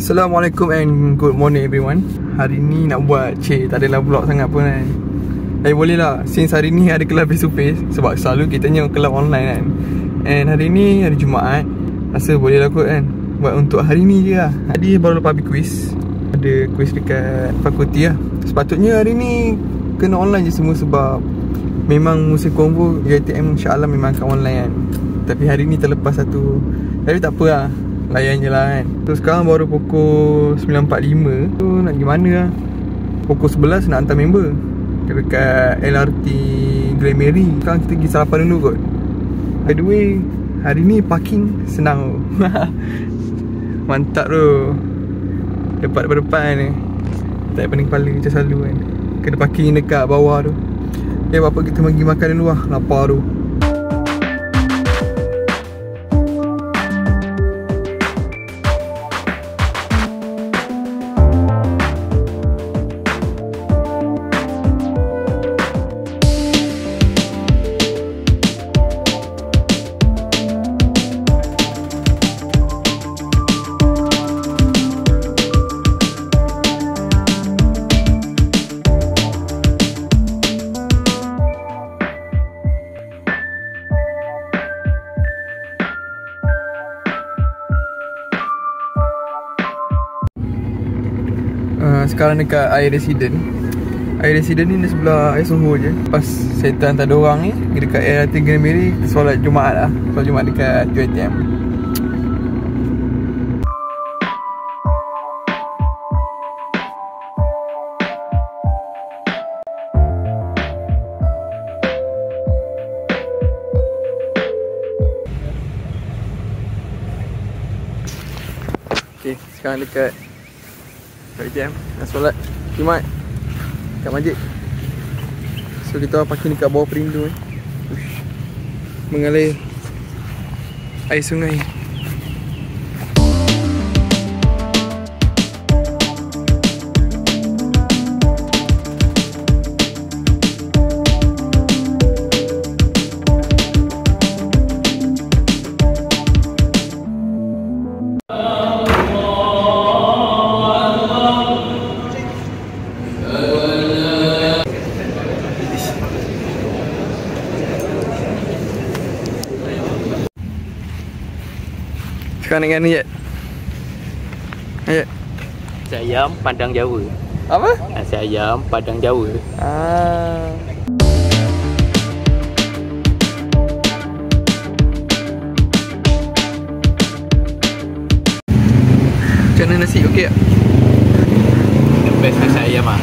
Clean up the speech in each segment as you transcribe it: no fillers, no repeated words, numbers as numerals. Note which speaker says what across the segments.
Speaker 1: Assalamualaikum and good morning everyone. Hari ni nak buat tak adalah vlog sangat pun kan. Tapi boleh lah, since hari ni ada kelas face to face. Sebab selalu kita tengok kelas online kan. And hari ni hari Jumaat, rasa boleh lah kot kan buat untuk hari ni je lah. Tadi baru lepas habis quiz. Ada quiz dekat fakulti lah. Sepatutnya hari ni kena online je semua sebab memang musim konvo UiTM insyaAllah memang akan online kan. Tapi hari ni terlepas satu. Tapi tak apa lah, layan je lah kan. So sekarang baru pukul 9.45. So nak pergi mana lah. Pukul 11 nak hantar member dekat LRT Grand Mary. Sekarang kita pergi sarapan dulu kot. By the way, hari ni parking senang. Mantap tu. Dapat depan ni. Tak pening kepala macam selalu kan. Kena parking dekat bawah tu. Apa kita pergi makan dulu lah. Lapar tu. Sekarang dekat Air Resident. Air Resident ni sebelah Air Soho je. Pas saya hantar diorang ni dekat LRT Grand Mary, kita solat Jumaat lah. Solat Jumaat dekat UiTM. Okay, sekarang dekat UiTM nak solat Jumaat kat masjid. So kita parking dekat bawah perindu mengalir air sungai. Sekarang dengan ni Ayat.
Speaker 2: Nasi ayam Padang Jawa.
Speaker 1: Apa?
Speaker 2: Nasi ayam Padang Jawa.
Speaker 1: Macam mana nasi? Okey tak?
Speaker 2: The best nasi ayam lah.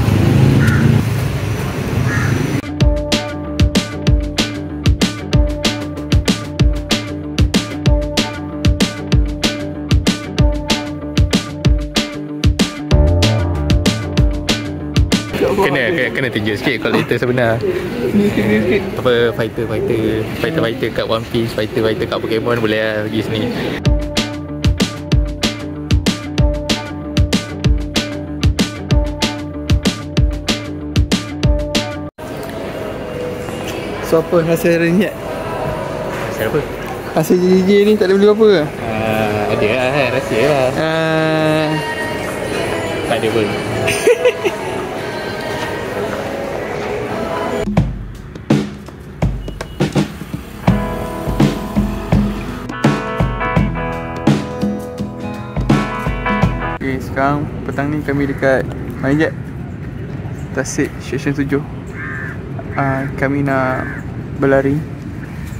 Speaker 2: Kena tunjuk sikit kualiti sebenar. Apa fighter kat One Piece, fighter kat Pokemon boleh lah pergi sini.
Speaker 1: So apa hasil hari ni?
Speaker 2: Hasil apa?
Speaker 1: Hasil JJ ni tak ada beli apa ke?
Speaker 2: Ada lah kan, rahsia lah. Tak ada pun. Okay, sekarang petang ni kami dekat mana je? Tasik Station 7. Kami nak berlari.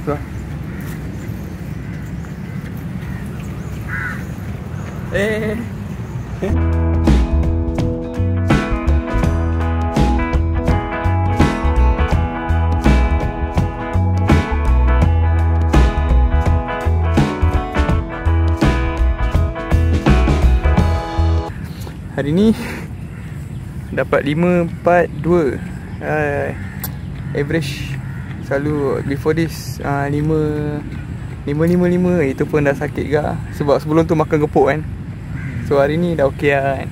Speaker 2: So. Hari ni dapat 5.42. Average selalu before this 5.55. Itu pun dah sakit ke. Sebab sebelum tu makan gepuk kan. So hari ni dah okey lah kan.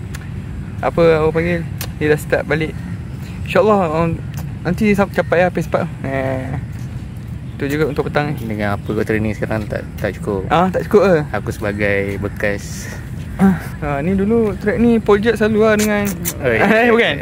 Speaker 2: Apa orang panggil, dia dah start balik. InsyaAllah nanti capai lah pace part. Itu juga untuk petang. Dengan apa kau training sekarang tak cukup.
Speaker 1: Tak cukup ke?
Speaker 2: Aku sebagai bekas
Speaker 1: Ni dulu track ni Paul Jack selalu lah dengan bukan?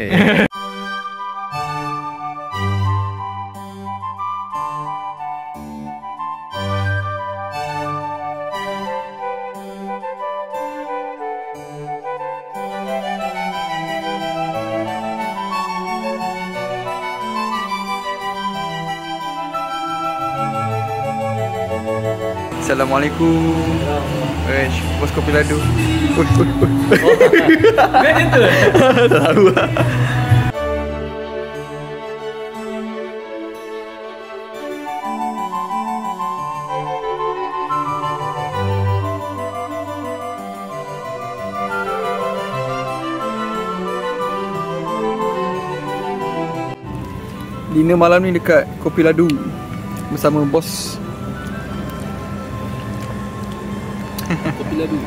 Speaker 1: Assalamualaikum. Bos kopi ladu.
Speaker 2: Kan itu?
Speaker 1: Tak tahu lah. Dinner malam ni dekat Kopi Ladu bersama bos.
Speaker 2: Kopi ladu.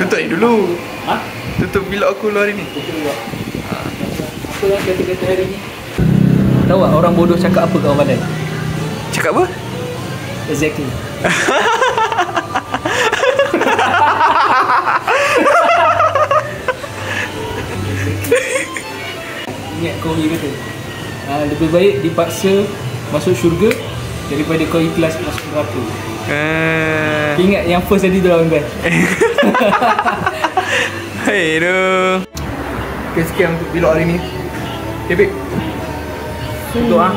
Speaker 1: Tutup dulu.
Speaker 2: Ha?
Speaker 1: Tutup vlog aku lu hari ni.
Speaker 2: Apa yang kata-kata hari ni? Tahu tak orang bodoh cakap apa kau pandai?
Speaker 1: Cakap apa?
Speaker 2: Exactly. Ingat kau ni kata lebih baik dipaksa masuk syurga daripada kau ikhlas masuk neraka. Ingat yang first tadi tu lah bang.
Speaker 1: Hai tu. Okay, sekian untuk vlog hari ni. Okay babe.
Speaker 2: Tutup ah.